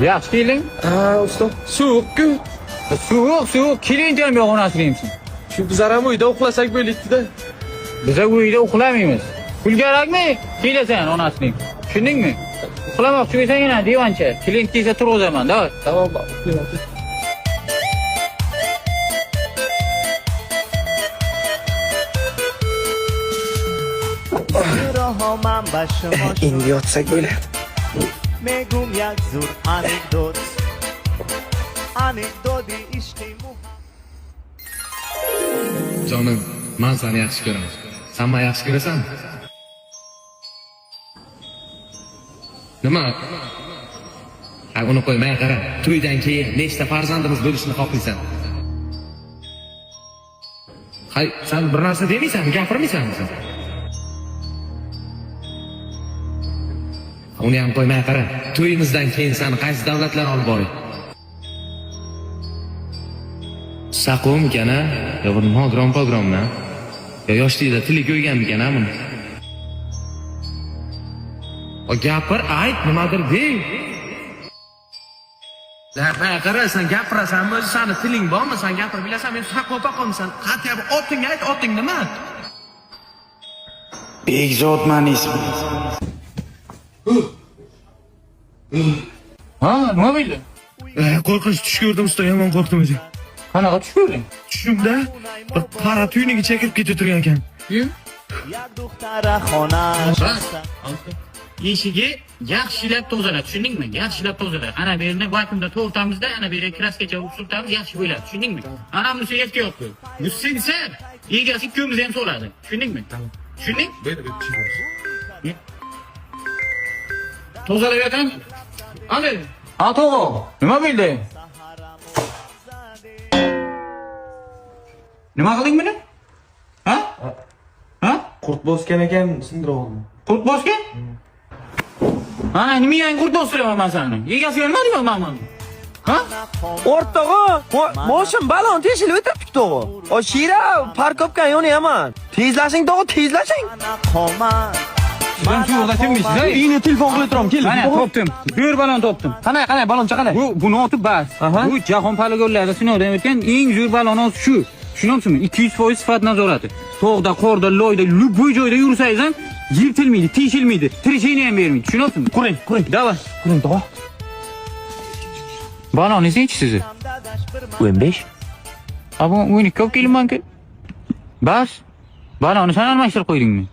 Yaxshi keling. Ustoz. Sovuq-ku. Sovuq, keling ham yo'q onasining. Shu bizlar ham uyda uxlasak bo'laydi-da. Biz uyda uxlamaymiz. Pulgarakmi? Kelasan onasining. Tushundingmi? Uxlamoqchi bo'lsangina divancha. Keling kelsa turg'izaman, davay. Tamam, uxlayman. Endi yotsak bo'ladi. Megum jak zur anekdoti ishqi Jonim, men seni yaxshi ko'raman. Sen meni yaxshi ko'rasanmi? Nima? Uni qo'ymay qara. To'ydan keyin nechta farzandimiz bo'lishini xohlaysan? Hay, sen bir narsa demaysanmi, gapirmaysanmi sen? Uni ham qo'ymay qara. To'yimizdan keyin seni qaysi davlatlar olib boray? Saqomkana, yo bu pogrom-pogromna. Yo yoshlikda tili ko'yganmikan buni? O gapir, ayt, nimadir deng. Qara, qara, sen gapirasanmi, o'zi seni tiling bormi? Sen gapirib bilasan, men saqop-paqomsan. Qat'iy oting ayt, oting nima? Bekzodman ismi. Ha, nima bo'ldi? Qo'rqinch tush ko'rdim, usta, yomon qo'rqdim o'zi. Qanaqa tush ko'rding? Tushimda bir qora tuyniga chekib ketib turgan ekan. Eshigi yaxshilab tozala, tushundingmi? Yaxshilab tozala. Ana bu yerni vakuumda to'g'ritamizda, ana bu yerga kraskacha surtamiz, yaxshi bo'ladi, tushundingmi? Ana bunisi ehtiyot qil. Bu sinsa, egasi ikkovimizni ham so'radi, tushundingmi? Tushunding? Tozalab yotam. Ana. Ha, to'g'ri. Nima bo'ldi? Nima qilding buni? Ha? Ha? Qurt bosgan ekan, sindirib oldim. Qurt bosgan? Ha, nimaga qurt bosdiraman men seni? Egasiga nima deyapman men? Ha? O'rtog'i, boshim balon teshilib o'tiribdi tog'i. O Shira parkobga yonyapman. Tezlashing tog'i, tezlashing. Sizdan shu yo'lda tinmaysiz. Uyni telefon qilib turaman, kel. Mana topdim. Bir balon topdim. Qanday baloncha qanday? Buni otib bas. Bu jahon poligonlarida sinovdan o'tgan eng zo'r balon shu. Tushunamsizmi? 200% sifat nazorati. Tog'da, qorda, loyda, любой joyda yursangiz ham yirtilmaydi, teshilmaydi, tirishini ham bermaydi. Tushunamsizmi? Quring. Davay. Quring tog'i. Balon nechi sizni? 15. Ha, bu 12 ko'p kelmanki. Bas. Balonni sen almashtirib qo'ydingmi?